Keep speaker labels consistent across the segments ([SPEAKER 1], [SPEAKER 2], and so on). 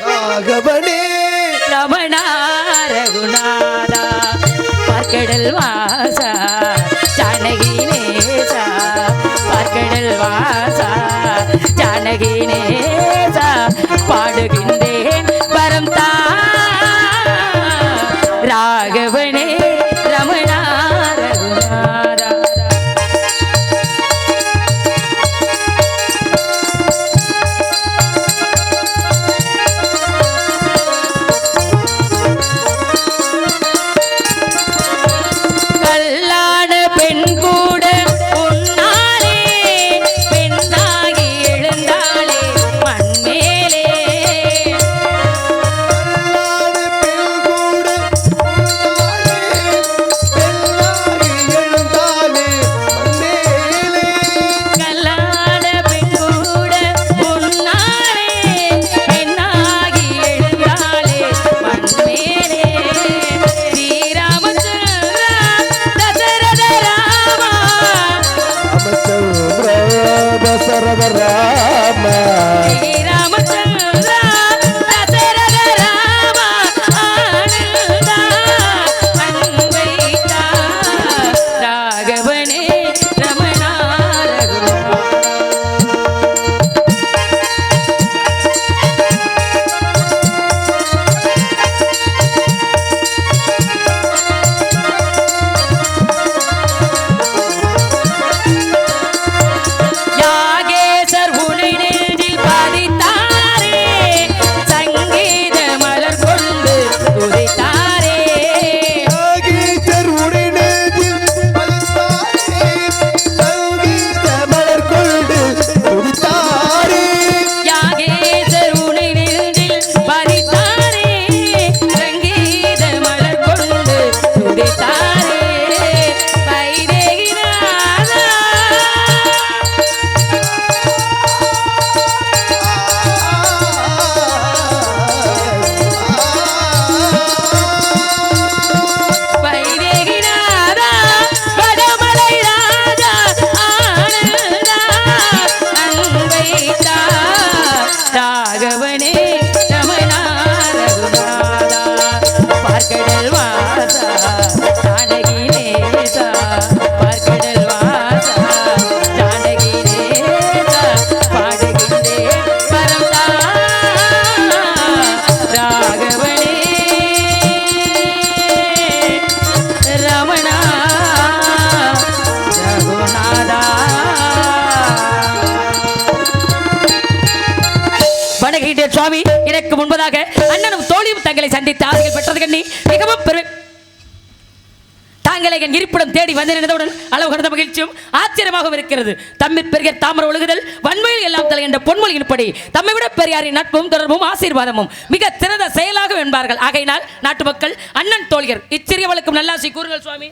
[SPEAKER 1] ராகவனே
[SPEAKER 2] ரமணா ரகுநாதா பார்க்கடல் வாசா ஜானகி நேசா பார்க்கடல் வாசா ஜானகி நேசா பாடுகின்றேன் பரம் தா ராகவனே ரமணா ரகுநாதா. சுவாமி எனக்கு முன்பதாக அண்ணனும் தோழியும் தங்களை சந்தித்து ஆசைகள் பெற்றது கண்ணி மிகவும் தாங்களை என் இருப்பிடம் தேடி வந்து நின்றவுடன் அளவு கடந்த மகிழ்ச்சியும் ஆச்சரியமாகவும் இருக்கிறது. தம்மை பெரிய தாமர ஒழுகுதல் வன்மையில் எல்லாம் தலை என்ற பொன்மொழியின்படி தம்மை விட பெரியாரின் நட்பும் தொடர்பும் ஆசீர்வாதமும் மிக சிறந்த செயலாக என்பார்கள். ஆகையினால் நாட்டு மக்கள் அண்ணன் தோழியர் இச்சிறியவளுக்கும் நல்லாசி கூறுங்கள் சுவாமி.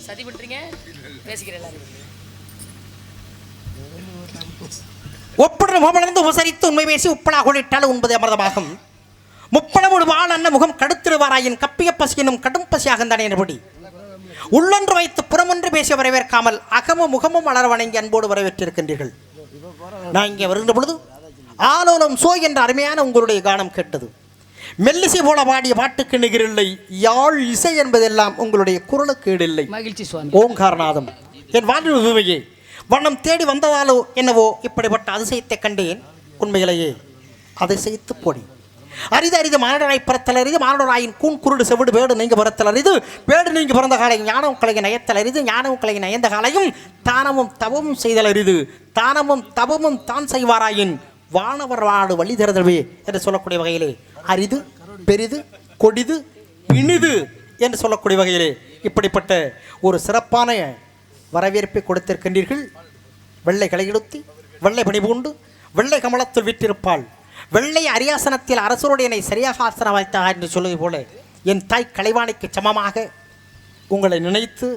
[SPEAKER 2] சதி விட்டுறீங்க பேசிக்கிறேன்.
[SPEAKER 3] ஒப்புடன் முகமலர்ந்து உபசரித்து உண்மை பேசி உப்பளா கொளிட்டால் உண்பது அமிர்தமாகும். முப்பளமுடு வாழ் அன்ன முகம் கடுத்திருவாராயின் கப்பிய பசியினும் கடும் பசியாகந்தானே என்படி உள்ளொன்று வைத்து புறமொன்று பேசி வரவேற்காமல் அகமும் முகமும் வளர வணங்கி அன்போடு வரவேற்றிருக்கின்றீர்கள். நான் இங்கே வருகின்ற பொழுது ஆலோலம் சோ என்ற அருமையான உங்களுடைய கானம் கேட்டது. மெல்லிசை போல பாடிய பாட்டுக்கு நிகரில்லை. யாழ் இசை என்பதெல்லாம் உங்களுடைய குரலுக்கு ஈடில்லை.
[SPEAKER 2] மகிழ்ச்சி சுவாமி.
[SPEAKER 3] ஓங்காரநாதம் என் வாழ்வு உண்மையே வண்ணம் தேடி வந்ததாலோ என்னவோ இப்படிப்பட்ட அதிசயத்தை கண்டேன். உண்மையிலேயே அதிசயித்து போடி அரிது அரிது மானடராய் பிறத்தல் அரிது மானடராயின் கூன் குருடு செவிடு வேடு நீங்க பிறத்தல் அரிது வேடு நீங்க பிறந்த காலையும் ஞானம் கலையை நயத்தல் அரிது ஞானம் கலையை நயந்த காலையும் தானமும் தவமும் செய்தல் அரிது தானமும் தவமும் தான் செய்வாராயின் வானவர் வாடு வழி தருதல்வே என்று சொல்லக்கூடிய வகையிலே அரிது பெரிது கொடிது இனிது என்று சொல்லக்கூடிய வகையிலே இப்படிப்பட்ட ஒரு சிறப்பான வரவேற்பை கொடுத்திருக்கின்றீர்கள். வெள்ளை கலையெடுத்தி வெள்ளை பணிபூண்டு வெள்ளை கமலத்தில் விட்டிருப்பாள் வெள்ளை அரியாசனத்தில் அரசருடையனை சரியாக ஆசனம் வைத்தார் என்று சொல்வது போல என் தாய் கலைவாணிக்கு சமமாக உங்களை நினைத்து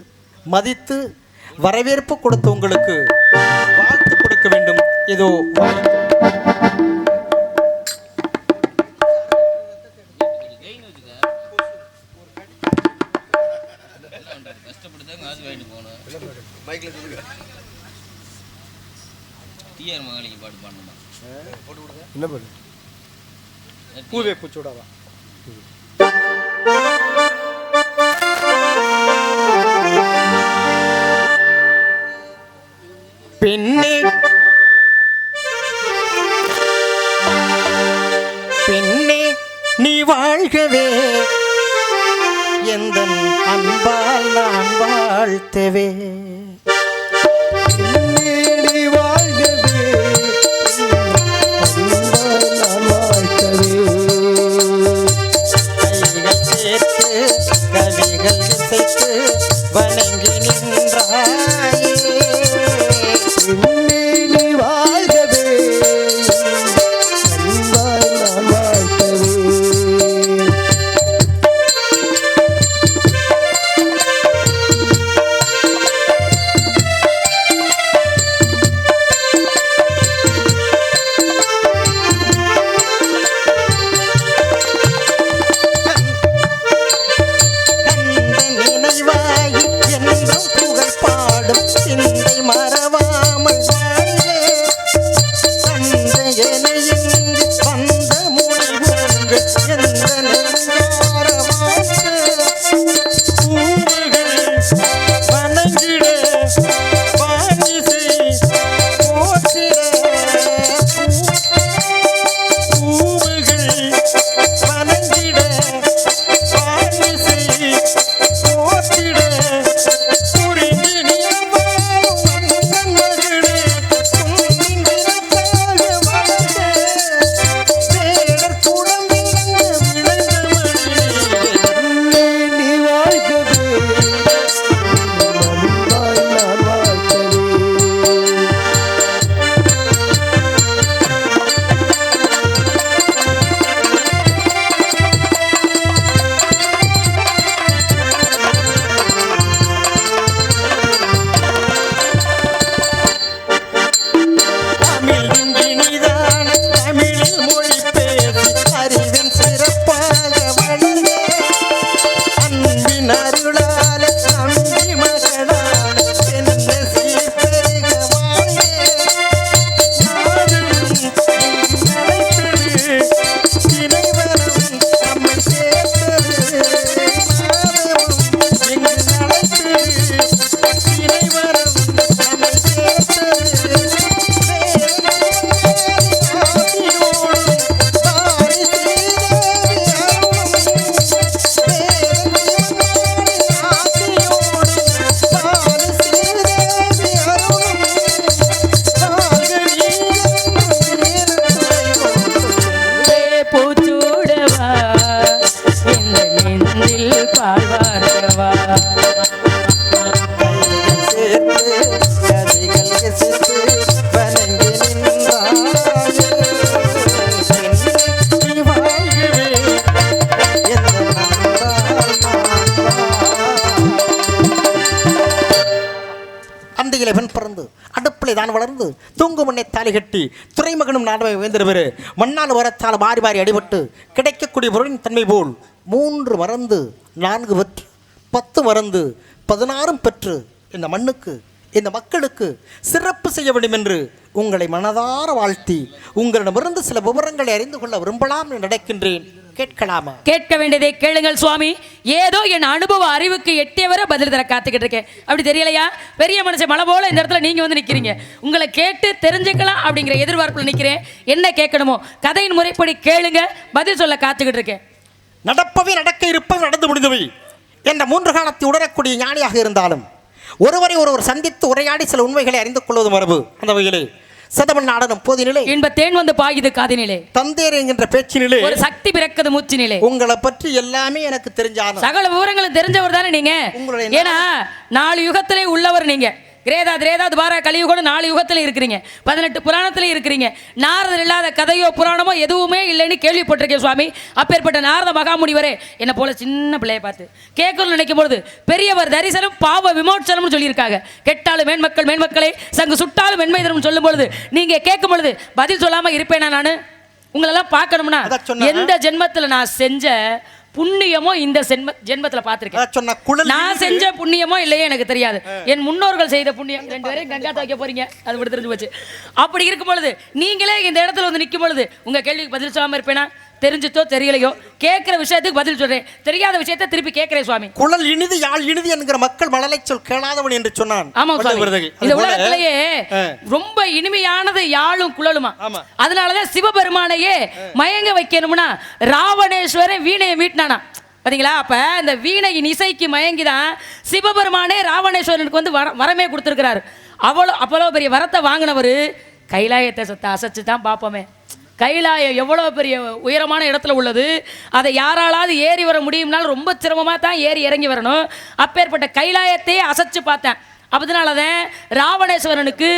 [SPEAKER 3] மதித்து வரவேற்பு கொடுத்து உங்களுக்கு வாழ்த்து கொடுக்க வேண்டும். இதோ
[SPEAKER 4] டிஆர் மகாலிங்க பாட்டு பாடணுமா?
[SPEAKER 1] என்ன பண்ணு
[SPEAKER 3] பூவே பூச்சூடாவா பெண்ணே பெண்ணே நீ வாழ்கவே எந்த அன்பால் நான் வாழ்த்தவே
[SPEAKER 1] நீ வாழ்கவே அன்பால் நான் வாழ்த்தவே
[SPEAKER 3] கைகள் சேர்த்து கவிகள் இசைத்து வணங்கி நின்றாயே
[SPEAKER 1] நீ வாழ்கவே அன்பால் நான் வாழ்த்தவே
[SPEAKER 3] தான் வளர்ந்து தூங்கும் முன்னே தாலி கட்டி துறைமகனும் நாடமை வேந்திரவர் மண்ணால் வரத்தால் மாறி மாறி அடிபட்டு கிடைக்கக்கூடிய பொருளின் தன்மை போல் 3 மறந்து 4 வெற்று 10 மறந்து 16 பெற்று இந்த மண்ணுக்கு இந்த மக்களுக்கு சிறப்பு செய்ய வேண்டும் என்று உங்களை மனதார வாழ்த்தி உங்களிடமிருந்து சில விவரங்களை அறிந்து கொள்ள விரும்பலாம் என்று நினைக்கின்றேன். கேட்கலாமா?
[SPEAKER 2] கேட்க வேண்டியதை கேளுங்கள் சுவாமி. ஏதோ என் அனுபவ அறிவுக்கு எட்டியவரை பதில் தர காத்துக்கிட்டு இருக்கேன். அப்படி தெரியலையா? பெரிய மனுஷன் மலை போல இந்த இடத்துல நீங்க வந்து நிக்கிறீங்க. உங்களை கேட்டு தெரிஞ்சுக்கலாம் அப்படிங்கிற எதிர்பார்ப்புல நிக்கிறேன். என்ன கேட்கணுமோ கதையின் முறைப்படி கேளுங்க, பதில் சொல்ல காத்துக்கிட்டு இருக்கேன்.
[SPEAKER 3] நடப்பவை நடக்க இருப்பவை நடந்து முடிந்தவை என்ற 3 காலத்தை உணரக்கூடிய ஞானியாக இருந்தாலும் ஒருவரை ஒருவர் சந்தித்து உரையாடி சில உண்மைகளை அறிந்து கொள்வது மரபு. அந்த வகையிலே சதமன் நாடனும் போதினிலே
[SPEAKER 2] இன்ப தேன் வந்து பாயுது காதினிலே,
[SPEAKER 3] தந்தேர் என்கின்ற பேச்சினிலே
[SPEAKER 2] ஒரு சக்தி பிறக்குது மூச்சினிலே.
[SPEAKER 3] உங்களை பற்றி எல்லாமே எனக்கு தெரிஞ்சாலும்
[SPEAKER 2] சகல விவரங்களும் தெரிஞ்சவர் தானே நீங்க. ஏன்னா 4 யுகத்திலே உள்ளவர் நீங்க. கிரேதா திரேதா துபாரா கலியுகோடு 4 யுகத்தில் இருக்கிறீங்க, 18 புராணத்திலே இருக்கிறீங்க. நாரதர் இல்லாத கதையோ புராணமோ எதுவுமே இல்லைன்னு கேள்விப்பட்டிருக்கேன் சுவாமி. அப்பேற்பட்ட நாரத மகாமுனிவரே என்னை போல சின்ன பிள்ளையை பார்த்து கேட்கணும்னு நினைக்கும் பொழுது பெரியவர் தரிசனம் பாவ விமோச்சனம்னு சொல்லியிருக்காங்க. கெட்டாலும் மேன்மக்கள் மேன்மக்களை சங்கு சுட்டாலும் மென்மைதரும் சொல்லும் பொழுது நீங்க கேட்கும் பொழுது பதில் சொல்லாம இருப்பேனா? நான் உங்களெல்லாம் பார்க்கணும்னா எந்த ஜென்மத்தில் நான் செஞ்ச புண்ணியமோ இந்த ஜென்மத்துல பார்த்திருக்கேன்.
[SPEAKER 3] சொன்ன குழல்
[SPEAKER 2] நான் செஞ்ச புண்ணியமோ இல்லையே எனக்கு தெரியாது. என் முன்னோர்கள் செய்த புண்ணியம். 2 பேரும் கங்கா துவைக்க போறீங்க, அது விட தெரிஞ்சு போச்சு. அப்படி இருக்கும் பொழுது நீங்களே இந்த இடத்துல வந்து நிற்கும் பொழுது உங்க கேள்விக்கு பதில் சொல்லாம இருப்பேனா? தெரிஞ்சுச்சோ தெரியலையோ கேட்கிற விஷயத்துக்கு பதில் சொல்றேன், தெரியாத விஷயத்தை திருப்பி கேட்கிறேன் சுவாமி.
[SPEAKER 3] குழல் இனிது யாழ் இனிது என்கிற மக்கள் மழலை சொல் கேளாதவன் என்று சொன்னான்.
[SPEAKER 2] ஆமா சுவாமி, இந்த உலகத்திலேயே ரொம்ப இனிமையானது யாழும் குழலுமா. அதனாலதான் சிவபெருமானையே மயங்க வைக்கணும்னா ராவணேஸ்வரன் வீணையை மீட்டினானா பாத்தீங்களா? அப்ப இந்த வீணையின் இசைக்கு மயங்கிதான் சிவபெருமானே ராவணேஸ்வரனுக்கு வந்து வரமே கொடுத்திருக்கிறாரு. அவ்வளோ பெரிய வரத்தை வாங்கினவர் கைலாயத்தை சத்த அசைச்சு தான் பார்ப்போமே. கைலாயம் எவ்வளோ பெரிய உயரமான இடத்துல உள்ளது, அதை யாராலாவது ஏறி வர முடியும்னாலும் ரொம்ப சிரமமாக தான் ஏறி இறங்கி வரணும். அப்பேற்பட்ட கைலாயத்தையே அசைச்சு பார்த்தேன். அதனால தான் ராவணேஸ்வரனுக்கு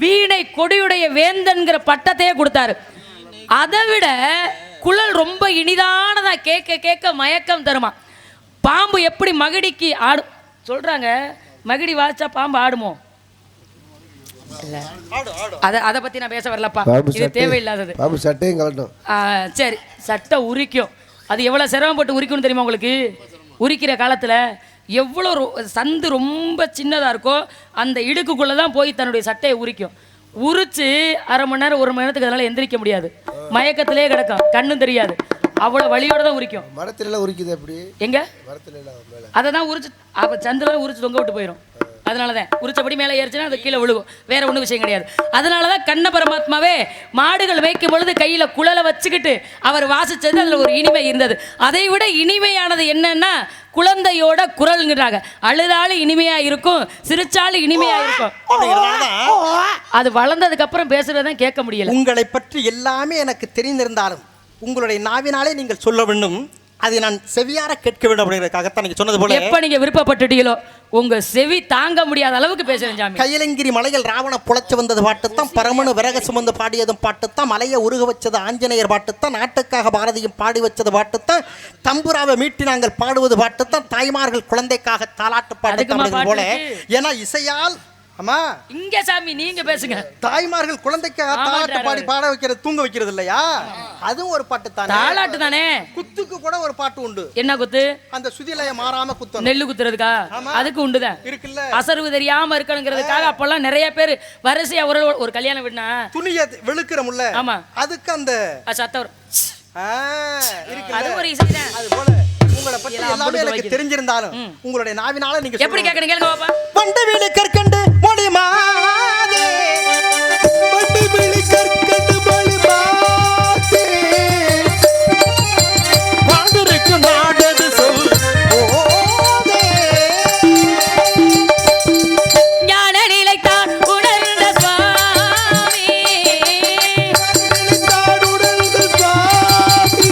[SPEAKER 2] வீணை கொடியுடைய வேந்தன்கிற பட்டத்தையே கொடுத்தாரு. அதை விட குழல் ரொம்ப இனிதானதா, கேட்க கேட்க மயக்கம் தருமா. பாம்பு எப்படி மகிடிக்கு ஆடும் சொல்றாங்க, மகிடி வாய்ச்சா பாம்பு ஆடுமோ? அதை பத்தி நான் பேச வரலப்பா, இது தேவையில்லாதது. சரி, சட்டை உரிக்கும், அது எவ்வளவு சிரமப்பட்டு உரிக்கணும் தெரியுமா உங்களுக்கு? உரிக்கிற காலத்துல எவ்வளோ சந்து ரொம்ப சின்னதா இருக்கோ அந்த இடுக்குக்குள்ளதான் போய் தன்னுடைய சட்டையை உரிக்கும். உரிச்சு அரை மணி நேரம் 1 மணி நேரத்துக்கு அதனால எந்திரிக்க முடியாது, மயக்கத்திலே கிடக்கும், கண்ணும் தெரியாது, அவ்வளவு வலியோட தான் உரிக்கும். மரத்துல உரிக்குது அப்படி எங்க அதை தான் உரிச்சு அப்ப சந்தில உரிச்சு தொங்க விட்டு போயிடும். அதனாலதான் உரிச்சபடி மேலே ஏறிச்சுன்னா அது கீழே விழுகும், வேற ஒன்றும் விஷயம் கிடையாது. அதனாலதான் கண்ண பரமாத்மாவே மாடுகள் மேய்க்கும் பொழுது கையில குழலை வச்சுக்கிட்டு அவர் வாசிச்சது அதுல ஒரு இனிமை இருந்தது. அதை விட இனிமையானது என்னன்னா குழந்தையோட குரல்ங்கிறாங்க. அழுதாலும் இனிமையா இருக்கும், சிரிச்சாலும் இனிமையா இருக்கும். அது வளர்ந்ததுக்கு அப்புறம் பேசுறதான் கேட்க முடியல.
[SPEAKER 3] உங்களை பற்றி எல்லாமே எனக்கு தெரிந்திருந்தாலும் உங்களுடைய நாவினாலே நீங்கள் சொல்ல வேண்டும், அதை நான் செவியார கேட்க வேண்டும் அப்படிங்கிறதுக்காகத்தான் நீங்க சொன்னது போல.
[SPEAKER 2] எப்ப நீங்க விருப்பப்பட்டுட்டீங்களோ உங்க செவி தாங்க முடியாத அளவுக்கு பேசுறேன் சாமி.
[SPEAKER 3] கையிலங்கிரி மலையில் ராவண புழைச்சு வந்தது பாட்டுத்தான், பரமனு விரக சுமந்து பாடியதும் பாட்டுத்தான், மலையை உருக வச்சது ஆஞ்சநேயர் பாட்டுத்தான், நாட்டுக்காக பாரதியும் பாடி வச்சது பாட்டுத்தான், தம்புராவை மீட்டி நாங்கள் பாடுவது பாட்டுத்தான், தாய்மார்கள் குழந்தைக்காக தாலாட்டு பாட்டு போல. ஏன்னா இசையால் அம்மா
[SPEAKER 2] இங்க சாமி நீங்க பேசுங்க.
[SPEAKER 3] தாய்மார்கள் குழந்தைக்காக தாலாட்டு பாடி பாட வைக்கிறது, தூங்க வைக்கிறது இல்லையா? அதுவும் ஒரு பாட்டு தானே,
[SPEAKER 2] தாலாட்டு தானே.
[SPEAKER 3] குத்துக்கு கூட ஒரு பாட்டு உண்டு.
[SPEAKER 2] என்ன குத்து?
[SPEAKER 3] அந்த சுதிலய மாறாம குத்து,
[SPEAKER 2] நெல்லு குத்துறதுக்கா? அதுக்கு உண்டுதான் இருக்குல்ல. அசர்வு தெரியாம இருக்கணுங்கிறதுக்காக அப்பெல்லாம் நிறைய பேர் வரிசையா ஒரு கல்யாணம் விடனா
[SPEAKER 3] துணியை வெளுக்கிறமுல்ல.
[SPEAKER 2] ஆமா,
[SPEAKER 3] அதுக்கு அந்த
[SPEAKER 2] சத்தவர்
[SPEAKER 3] அது ஒரு இசைதான். அது போல உங்களை பத்தி எல்லாமே எனக்கு தெரிஞ்சிருந்தாலும் உங்களுடைய நாவினால நீங்க
[SPEAKER 2] எப்படி கேட்கணும் கேளுங்க பாப்பா.
[SPEAKER 3] வண்டி வீடு கற்கண்டு மொழிமாதே, வண்டி வீடு கற்கண்டு மொழிமாதே, வாழ்ந்திருக்கு நாடது சொல் ஓதே,
[SPEAKER 2] ஞான நிலைத்தான் உணர்ந்த சுவாமி,
[SPEAKER 3] உணர்ந்த சுவாமி,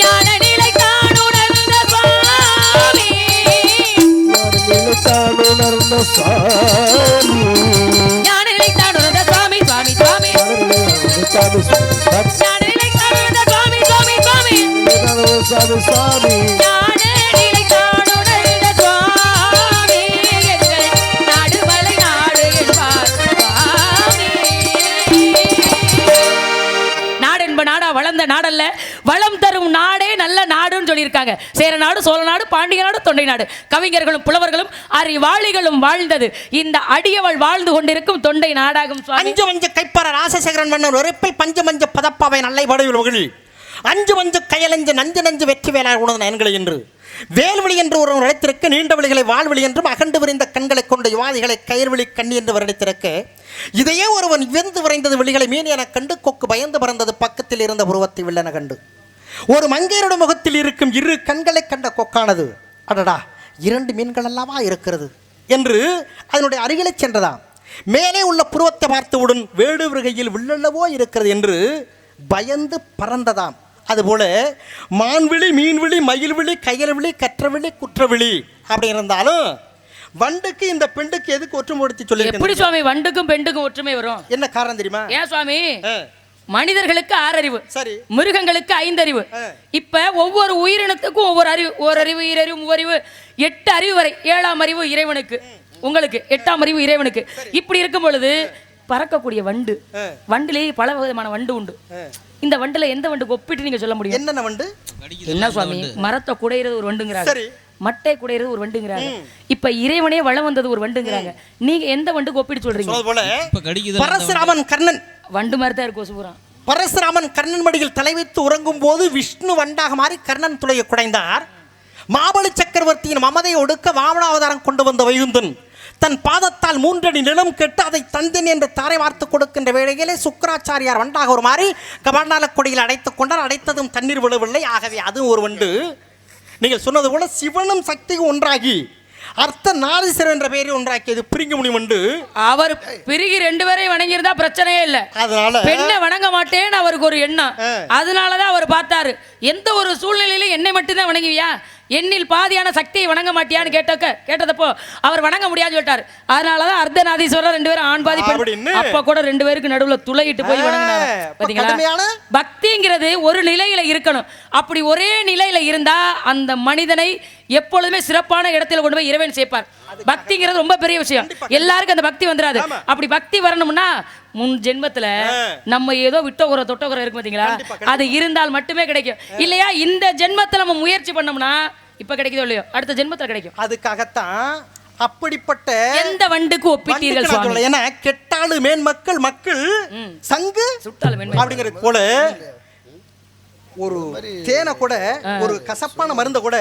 [SPEAKER 2] ஞான நிலைத்தான் உணர்ந்த சுவாமி,
[SPEAKER 1] உணர்ந்த சுவாமி,
[SPEAKER 2] ஞான நிலைத்தான் உணர்ந்த சுவாமி, சுவாமி சுவாமி, ஞான நிலைத்தான் உணர்ந்த சுவாமி, சுவாமி சுவாமி,
[SPEAKER 1] சுவாமி,
[SPEAKER 2] ஞான நிலைத்தான் உணர்ந்த சுவாமி, எங்கள் நாடுமலை நாடு என்பார் சுவாமி. நாடு என்ப நாடா வளர்ந்த நாடல்ல, வளம் தரும் நாடே நல்ல நாடுன்னு சொல்லியிருக்காங்க. சேர நாடு, சோழ நாடு, பாண்டிய நாடு, தொண்டை நாடு, கவிஞர்களும் புலவர்களும் அறிவாளிகளும் வாழ்ந்தது இந்த அடியவள் வாழ்ந்து கொண்டிருக்கும் தொண்டை நாடாகும்.
[SPEAKER 3] அஞ்சு வஞ்ச கைப்பற ராசசேகரன் மன்னர் உரைப்பில் பஞ்சு மஞ்ச பதப்பாவை நல்லை படையுள் அஞ்சு வஞ்சு கையலஞ்சு நஞ்சு நஞ்சு வெற்றி வேளாண் உணர்ந்த நயன்களை என்று வேல்வழி என்று ஒரு நிலைத்திருக்க, நீண்ட வழிகளை வாழ்வழி என்றும் அகண்டு விரிந்த கண்களை கொண்ட யுவாதிகளை கயிர்வழி கண்ணி என்று வருடித்திருக்க, இதையே ஒருவன் வியந்து விரைந்தது விழிகளை மீன் என கண்டு கொக்கு பயந்து பறந்தது பக்கத்தில் இருந்த உருவத்தை வில்லன கண்டு. ஒரு மங்கையருடைய முகத்தில் இருக்கும் 2 கண்களை கண்ட கொக்கானது, அடடா 2 மீன்கள் அல்லவா இருக்கிறது என்று அதனுடைய அருகிலே சென்றதாம். மேலே உள்ள புருவத்தை பார்த்தவுடன் வேடு விருகையில் வில்லல்லவோ இருக்கிறது என்று பயந்து பறந்ததாம். அதுபோல மான்விழி, மீன்விழி, மயில்விழி, கயல்விழி, கற்றவிழி, குற்றவிழி அப்படி இருந்தாலும் வண்டுக்கு இந்த பெண்டுக்கு எதுக்கு ஒற்றுமை சொல்லி
[SPEAKER 2] எப்படி சுவாமி வண்டுக்கும் பெண்டுக்கும் ஒற்றுமை வரும்?
[SPEAKER 3] என்ன காரணம் தெரியுமா?
[SPEAKER 2] ஏன் சுவாமி? மனிதர்களுக்கு 6 அறிவு,
[SPEAKER 3] சரி,
[SPEAKER 2] மிருகங்களுக்கு 5 அறிவு. இப்ப ஒவ்வொரு உயிரினத்துக்கும் ஒவ்வொரு அறிவு, ஓரறிவு, ஈரறிவு, மூவறிவு, 8 அறிவு வரை. 7ஆம் அறிவு இறைவனுக்கு, உங்களுக்கு 8ஆம் அறிவு இறைவனுக்கு. இப்படி இருக்கும் பொழுது பறக்கக்கூடிய வண்டு, வண்டிலே பல விதமான வண்டு உண்டு. இந்த வண்டுல எந்த வண்டுக்கு ஒப்பிட்டு நீங்க சொல்ல முடியும்?
[SPEAKER 3] என்னென்ன வண்டு?
[SPEAKER 2] என்ன சுவாமி, மரத்தை குடையிறது ஒரு வண்டுங்கிறாங்க,
[SPEAKER 3] சரி.
[SPEAKER 2] மட்டை குடையிறது ஒரு வண்டுங்கிறாங்க, இப்ப இறைவனே வளம் வந்தது ஒரு வண்டுங்கிறாங்க. நீங்க எந்த வண்டுக்கு ஒப்பிட்டு சொல்றீங்க?
[SPEAKER 3] சொல்றது போல பரசுராமன் கர்ணன்
[SPEAKER 2] வண்டு மாதிரி தான் இருக்கும் சுபுரம்.
[SPEAKER 3] பரசுராமன் கர்ணன் மடியில் தலை வைத்து உறங்கும் போது விஷ்ணு வண்டாக மாறி கர்ணன் துளையை குடைந்தார். மாபலி சக்கரவர்த்தியின் மமதை ஒடுக்க வாமனாவதாரம் கொண்டு வந்த வைகுந்தன் தன் பாதத்தால் 3 அடி நிலம் கெட்டு அதை தந்தன் என்று தாரை வார்த்து கொடுக்கின்ற வேளையிலே சுக்கராச்சாரியார் வண்டாக ஒரு மாறி கபாண்டால கொடியில் அடைத்துக் கொண்டார். அடைத்ததும் தண்ணீர் விழவில்லை. ஆகவே அதுவும் ஒரு வண்டு. நீங்கள் சொன்னது போல சிவனும் சக்தியும் ஒன்றாகி அர்த்த நாரீஸ்வரர் என்ற பெயரை ஒன்றாக்கியது பிரிங்கமுனி வண்டு.
[SPEAKER 2] அவர் பிரிகி 2 பேரையும் வணங்கியிருந்தா பிரச்சனையே இல்லை.
[SPEAKER 3] அதனால
[SPEAKER 2] பெண்ணை வணங்க மாட்டேன்னு அவருக்கு ஒரு எண்ணம். அதனாலதான் அவர் பார்த்தாரு, எந்த ஒரு சூழ்நிலையிலும் என்னை மட்டும்தான் வணங்குவியா, எண்ணில் பாதியான சக்தியை வணங்க மாட்டியான்னு கேட்டதப்போ அவர் வணங்க முடியாது சொல்லிட்டாரு. அதனாலதான் அர்த்தநாதீஸ்வரர் 2 பேரும் ஆண் பாதி பெண். அப்ப கூட 2 பேருக்கு நடுவுல துளையிட்டு போய் வணங்கினாரு. பாத்தீங்களா, பக்திங்கிறது ஒரு நிலையில இருக்கணும். அப்படி ஒரே நிலையில இருந்தா அந்த மனிதனை எப்பொழுதுமே சிறப்பான இடத்துல கொண்டு போய் இறைவன் சேர்ப்பார். பக்திங்கிறது ரொம்ப பெரிய விஷயம். எல்லாருக்கும் அந்த பக்தி வந்துடாது. அப்படி பக்தி வரணும்னா முன் ஜென்மத்துல நம்ம ஏதோ விட்டோகுற தொட்டோகுற இருக்கு பாத்தீங்களா, அது இருந்தால் மட்டுமே கிடைக்கும். இல்லையா இந்த ஜென்மத்துல நம்ம முயற்சி பண்ணோம்னா இப்ப கிடைக்குதோ இல்லையோ அடுத்த ஜென்மத்துல கிடைக்கும்.
[SPEAKER 3] அதுக்காகத்தான் அப்படிப்பட்ட
[SPEAKER 2] எந்த வண்டுக்கு ஒப்பிட்டீர்கள் சுவாமி?
[SPEAKER 3] ஏன்னா கெட்டாளு மேன் மக்கள் மக்கள் சங்கு சுட்டாளு மேன் அப்படிங்கிறது போல ஒரு தேனை கூட ஒரு கசப்பான மருந்த கூட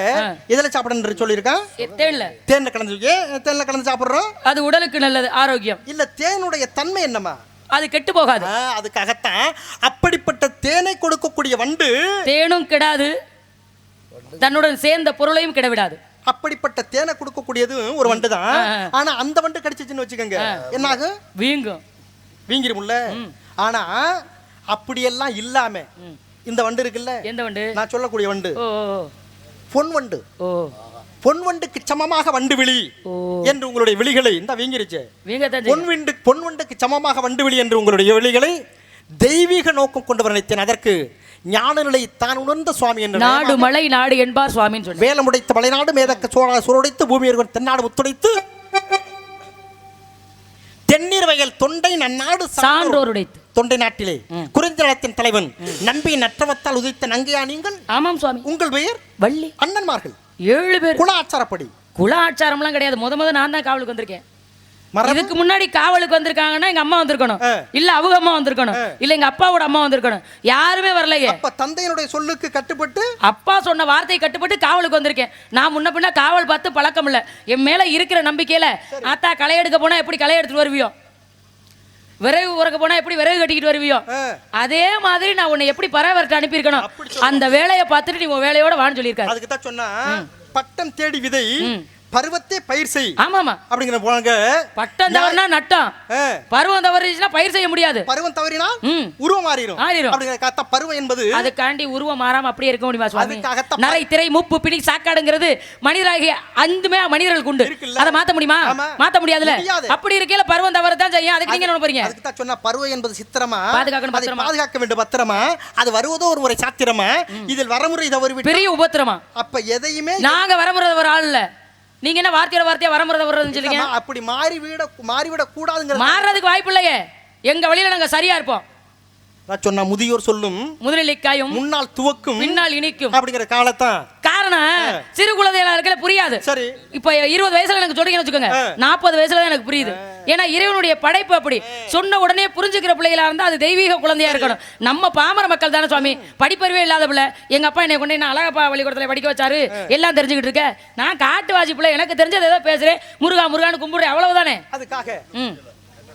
[SPEAKER 3] எதுல சாப்பிடணும்னு சொல்லியிருக்கான்? தேன்ல கலந்து. தேன்ல கலந்து சாப்பிடுறோம், அது உடலுக்கு நல்லது, ஆரோக்கியம். இல்ல தேனுடைய தன்மை என்னமா,
[SPEAKER 2] அது கெட்டு போகாது.
[SPEAKER 3] அதுக்காகத்தான் அப்படிப்பட்ட தேனை கொடுக்கக்கூடிய வண்டு
[SPEAKER 2] தேனும் கெடாது, தன்னுடன் சேர்ந்த பொருளையும் கெடவிடாது.
[SPEAKER 3] அப்படிப்பட்ட தேனை கொடுக்கக்கூடியது ஒரு வண்டு தான். ஆனா அந்த வண்டு கடிச்சிச்சுன்னு வச்சுக்கோங்க, என்ன ஆகும்? வீங்கிருமுல்ல. ஆனா அப்படியெல்லாம் இல்லாம இந்த வண்டு இருக்குல்ல, எந்த வண்டு நான் சொல்லக்கூடிய வண்டு? பொன் வண்டு. பொன் வண்டுக்கு சமமாக வண்டு விழி என்று உங்களுடைய விழிகளை இந்த வீங்கிருச்சு. பொன் வண்டுக்கு சமமாக வண்டு விழி என்று உங்களுடைய விழிகளை தெய்வீக நோக்கம் கொண்டு வர நினைத்தேன். அதற்கு ஞான நிலை தான் உணர்ந்த சுவாமி என்று
[SPEAKER 2] நாடு மலை நாடு என்பார் சுவாமி.
[SPEAKER 3] வேலமுடைத்த மலைநாடு மேதக்க சோழடைத்து பூமி தென்னாடு முத்துடைத்து தென்னீர் வயல் தொண்டை நன்னாடு
[SPEAKER 2] சான்றோர் உடைத்து
[SPEAKER 3] தொண்டை நாட்டிலே குறிஞ்சலத்தின் தலைவன் நம்பி நற்றவத்தால் உதித்த நங்கையா நீங்கள்?
[SPEAKER 2] ஆமாம் சுவாமி.
[SPEAKER 3] உங்கள் பெயர்?
[SPEAKER 2] வள்ளி.
[SPEAKER 3] அண்ணன்மார்கள்
[SPEAKER 2] 7 பேர்.
[SPEAKER 3] குல ஆச்சாரப்படி?
[SPEAKER 2] குல ஆச்சாரம்லாம் கிடையாது. முத நான் தான் காவலுக்கு வந்திருக்கேன். இதுக்கு முன்னாடி காவலுக்கு வந்திருக்காங்கன்னா எங்க அம்மா வந்திருக்கணும், இல்ல அவங்க அம்மா வந்திருக்கணும், இல்ல எங்க அப்பாவோட அம்மா வந்திருக்கணும். யாருமே வரலையே.
[SPEAKER 3] அப்ப தந்தையினுடைய சொல்லுக்கு கட்டுப்பட்டு,
[SPEAKER 2] அப்பா சொன்ன வார்த்தையை கட்டுப்பட்டு காவலுக்கு வந்திருக்கேன். நான் முன்ன பின்ன காவல் பார்த்து பழக்கம் இல்ல. என் மேல இருக்கிற நம்பிக்கையில, ஆத்தா களை எடுக்க போனா எப்படி களை எடுத்துட்டு வருவியோ, விறகு உறக்க போனா எப்படி விறகு கட்டிக்கிட்டு வருவியோ, அதே மாதிரி நான் உன்னை எப்படி பராமரித்து அனுப்பியிருக்கணும். அந்த வேலையை பார்த்துட்டு நீ உன் வேலையோட வான்னு சொல்லியிருக்காரு.
[SPEAKER 3] அதுக்கு தான் சொன்னா பட்டம் தேடி விதை பருவத்தை பயிர் செய்.
[SPEAKER 2] ஆமாமா
[SPEAKER 3] அப்படிங்கிற போனாங்க.
[SPEAKER 2] பட்டம் தவறினா நட்டம், பருவம் தவறினா பயிர் செய்ய முடியாது.
[SPEAKER 3] பருவம் தவறினா உருவம் மாறிடும். அப்படிங்கிற பருவம் என்பது
[SPEAKER 2] அதுக்காண்டி உருவம் மாறாம அப்படியே இருக்க முடியுமா சுவாமி? நரை திரை மூப்பு பிடி சாக்காடுங்கிறது மனிதராகிய அந்துமே மனிதர்களுக்கு உண்டு. அதை மாத்த முடியுமா? மாத்த முடியாதுல. அப்படி இருக்கையில பருவம் தவறதான் செய்யும். அதுக்கு நீங்க என்ன போறீங்க?
[SPEAKER 3] அதுக்கு தான் சொன்னா பருவம் என்பது சித்திரமா
[SPEAKER 2] பாதுகாக்கணும்,
[SPEAKER 3] பாதுகாக்க வேண்டும் பத்திரமா. அது வருவதோ ஒரு முறை சாத்திரமா, இதில் வரமுறை தவறி
[SPEAKER 2] பெரிய உபத்திரமா.
[SPEAKER 3] அப்ப எதையுமே
[SPEAKER 2] நாங்க வரமுறை ஒரு ஆள் இல்ல. நீங்க என்ன வார்த்தையா வரமுறை வர்றதுன்னு சொல்லுங்க.
[SPEAKER 3] அப்படி மாறிவிட கூடாதுங்க.
[SPEAKER 2] மாறதுக்கு வாய்ப்பு இல்லையே. எங்க வழியில நாங்க சரியா இருப்போம்.
[SPEAKER 3] நான் சொன்ன முதியோர் சொல்லும்
[SPEAKER 2] முதலிலைக்காயும்
[SPEAKER 3] முன்னால் துவக்கும்
[SPEAKER 2] பின்னால் இனிக்கும்
[SPEAKER 3] அப்படிங்கிற காலத்தான்.
[SPEAKER 2] காரணம் சிறு குழந்தைகளா இருக்கல புரியாது.
[SPEAKER 3] சரி,
[SPEAKER 2] இப்ப 20 வயசுல எனக்கு சொல்றீங்கன்னு வச்சுக்கோங்க, 40 வயசுல தான் எனக்கு புரியுது. ஏன்னா இறைவனுடைய படைப்பு அப்படி. சொன்ன உடனே புரிஞ்சுக்கிற பிள்ளைகளா இருந்தா அது தெய்வீக குழந்தையா இருக்கணும். நம்ம பாமர மக்கள் தானே சுவாமி, படிப்பறிவே இல்லாத பிள்ளை. எங்க அப்பா என்னை கொண்டு நான் அழகப்பா பள்ளிக்கூடத்துல படிக்க வச்சாரு, எல்லாம் தெரிஞ்சுக்கிட்டு இருக்க. நான் காட்டுவாசி பிள்ளை, எனக்கு தெரிஞ்சது ஏதோ பேசுறேன், முருகான்னு கும்பிடுறேன், அவ்வளவுதானே.
[SPEAKER 3] அதுக்காக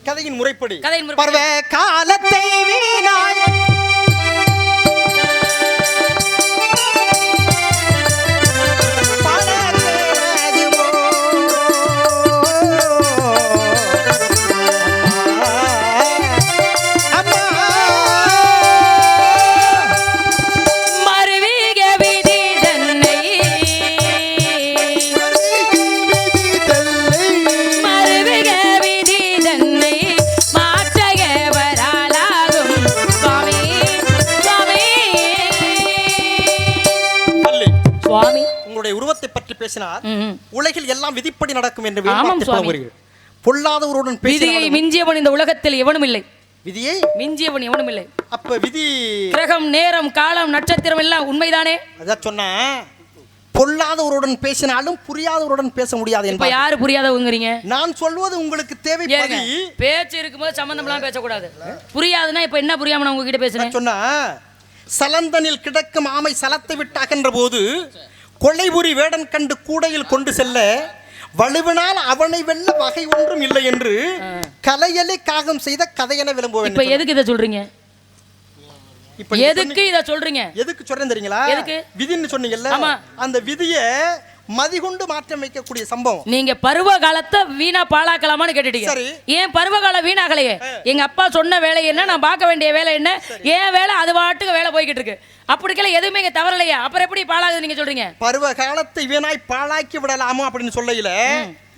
[SPEAKER 3] கதையின் முறைப்படி
[SPEAKER 2] பருவ
[SPEAKER 3] காலத்தை வீணாய் பேசினார். உலகில் எல்லாம் விதிப்படி நடக்கும் என்று பொல்லாதவருடன்
[SPEAKER 2] விதியை மிஞ்சியவன் இந்த உலகத்தில் எவனும் இல்லை.
[SPEAKER 3] விதியை
[SPEAKER 2] மிஞ்சியவன் எவனும் இல்லை.
[SPEAKER 3] அப்ப விதி
[SPEAKER 2] கிரகம், நேரம், காலம், நட்சத்திரம் எல்லாம் உண்மைதானே?
[SPEAKER 3] அதான் சொன்னேன். பொல்லாதவருடன் பேசினாலும் புரியாதவருடன் பேச முடியாது.
[SPEAKER 2] இப்ப யாரு புரியாதவங்கிறீங்க?
[SPEAKER 3] நான் சொல்வது உங்களுக்கு தேவைப்படி.
[SPEAKER 2] பேச்சு இருக்கும்போது சம்பந்தம்லாம் பேசக்கூடாது. புரியாதுன்னா இப்ப என்ன புரியாம நான் உங்ககிட்ட பேசுறேன்
[SPEAKER 3] சொன்னா, சலந்தனில் கிடக்கும் ஆமை சலத்தை விட்டு அகன்ற போது கொள்ளைபுரி வேடன் கண்டு கூடையில் கொண்டு செல்ல வலுவினால் அவனை வெல்ல வகை ஒன்றும் இல்லை என்று கலையலை காகம் செய்த கதையென விளம்புவேன்.
[SPEAKER 2] இப்ப எதுக்கு இதை சொல்றீங்க? இப்ப எதுக்கு இத சொல்றீங்க?
[SPEAKER 3] எதுக்கு சொல்றேன் தெரியுங்களா?
[SPEAKER 2] எதுக்கு
[SPEAKER 3] விதின்னு சொன்னீங்கல்ல, அந்த விதியை மதிகொண்டு மாற்றம் வைக்கக்கூடிய சம்பவம்.
[SPEAKER 2] நீங்க பருவ காலத்தை வீணா பாழாக்கலாமான்னு கேட்டுட்டீங்க. ஏன் பருவகால வீணாகலையே? எங்க அப்பா சொன்ன வேலை என்ன, நான் பார்க்க வேண்டிய வேலை என்ன, ஏன் வேலை அது பாட்டுக்கு வேலை போய்கிட்டு இருக்கு. அப்படிக்கெல்லாம் எதுவுமே இங்க தவறலையா? அப்புறம் எப்படி பாழாகுது நீங்க சொல்றீங்க?
[SPEAKER 3] பருவ காலத்தை வீணாய் பாழாக்கி விடலாமோ அப்படின்னு சொல்லல.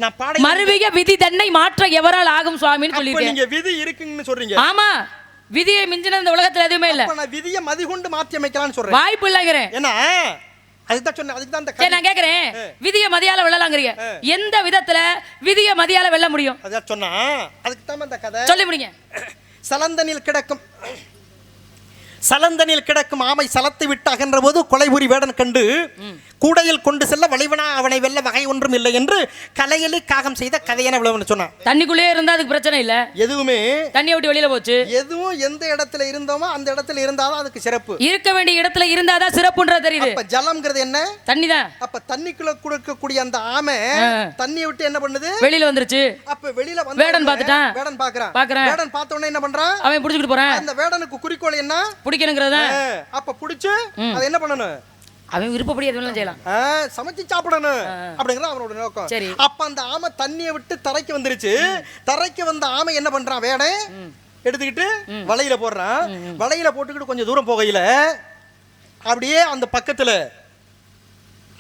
[SPEAKER 3] நான் பாட
[SPEAKER 2] மறுவிக விதி தன்னை மாற்ற எவரால் ஆகும் சுவாமின்னு சொல்லிருக்கேன்.
[SPEAKER 3] நீங்க விதி இருக்குன்னு சொல்றீங்க.
[SPEAKER 2] ஆமா, விதியை மிஞ்சின இந்த உலகத்துல எதுவுமே இல்ல.
[SPEAKER 3] நான் விதியை மதிகொண்டு மாற்றி அமைக்கலாம்னு சொல்றேன்.
[SPEAKER 2] வாய்ப்பு இல்லைங்கிறேன்.
[SPEAKER 3] என்ன அதுதான் சொன்னேன். அதுக்கு தான்
[SPEAKER 2] சரி, நான் கேக்குறேன், விதியை மதியால வெல்லலாங்கறீங்க. எந்த விதத்துல விதியை மதியால வெல்ல முடியும்?
[SPEAKER 3] அதான் சொன்னா, அதுக்கு தான் இந்த கதை.
[SPEAKER 2] சொல்லி முடிங்க.
[SPEAKER 3] சலந்தனில் கிடக்கும் ஆமை சலத்தை விட்டு அகன்ற போது கொலைபுரி வேடன் கண்டு கூடையில் கொண்டு செல்ல வளைவனா அவனை வெல்ல வகை ஒன்றும் இல்லை என்று கலையலை காகம் செய்த கதையென விளம்பரம் சொன்னான்.
[SPEAKER 2] தண்ணிக்குள்ளே இருந்தா அதுக்கு பிரச்சனை இல்ல.
[SPEAKER 3] எதுவுமே
[SPEAKER 2] தண்ணி விட்டு வெளியில போச்சு.
[SPEAKER 3] எதுவும் எந்த இடத்துல இருந்தோமோ அந்த இடத்துல இருந்தாதான் அதுக்கு சிறப்பு.
[SPEAKER 2] இருக்க வேண்டிய இடத்துல இருந்தாதான் சிறப்புன்றது தெரியுது.
[SPEAKER 3] அப்ப ஜலம்ங்கிறது என்ன?
[SPEAKER 2] தண்ணி தான்.
[SPEAKER 3] அப்ப தண்ணிக்குள்ள கொடுக்கக்கூடிய அந்த ஆமை தண்ணியை விட்டு என்ன பண்ணுது?
[SPEAKER 2] வெளியில வந்துருச்சு.
[SPEAKER 3] அப்ப வெளியில வந்து
[SPEAKER 2] வேடன் பார்த்துட்டான்.
[SPEAKER 3] வேடன் பாக்குறான். வேடன் பார்த்த உடனே என்ன பண்றான்? அவன்
[SPEAKER 2] புடிச்சிட்டு போறான்.
[SPEAKER 3] அந்த வேடனுக்கு குறிக்கோள் என்ன?
[SPEAKER 2] பிடிக்கணுங்கிறத.
[SPEAKER 3] அப்ப புடிச்சு அதை என்ன பண்ணணும்?
[SPEAKER 2] அவன் விருப்பப்படி எதுவும் செய்யலாம்.
[SPEAKER 3] சமைச்சு சாப்பிடணும் அப்படிங்கறது அவனோட நோக்கம்.
[SPEAKER 2] சரி.
[SPEAKER 3] அப்ப அந்த ஆமை தண்ணியை விட்டு தரைக்கு வந்துருச்சு. தரைக்கு வந்த ஆமை என்ன பண்றான்? வேடன் எடுத்துக்கிட்டு வலையில போடுறான். வலையில போட்டுக்கிட்டு கொஞ்சம் தூரம் போகையில அப்படியே அந்த பக்கத்துல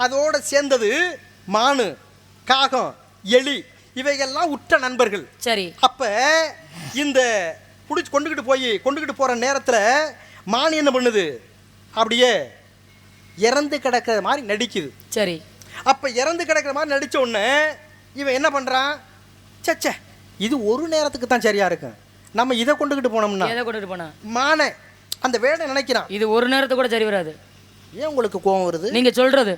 [SPEAKER 3] அதோட சேர்ந்தது மானு, காகம், எலி, இவைகள்லாம் உற்ற நண்பர்கள்.
[SPEAKER 2] சரி.
[SPEAKER 3] அப்ப இந்த புடிச்சு கொண்டுகிட்டு போற நேரத்துல மான் என்ன பண்ணுது? அப்படியே இறந்து கிடக்கிற மாதிரி நடிக்குது.
[SPEAKER 2] சரி.
[SPEAKER 3] அப்ப இறந்து கிடக்கிற மாதிரி நடிச்ச உடனே இவன் என்ன பண்றான்? சச்சே, இது ஒரு நேரத்துக்கு தான் சரியா இருக்கும், நம்ம இதை கொண்டுகிட்டு போனோம்னா மானை அந்த வேடை நினைக்கிறான்,
[SPEAKER 2] இது ஒரு நேரத்துக்கு கூட சரி வராது.
[SPEAKER 3] ஏன் உங்களுக்கு கோபம் வருது?
[SPEAKER 2] நீங்க சொல்றது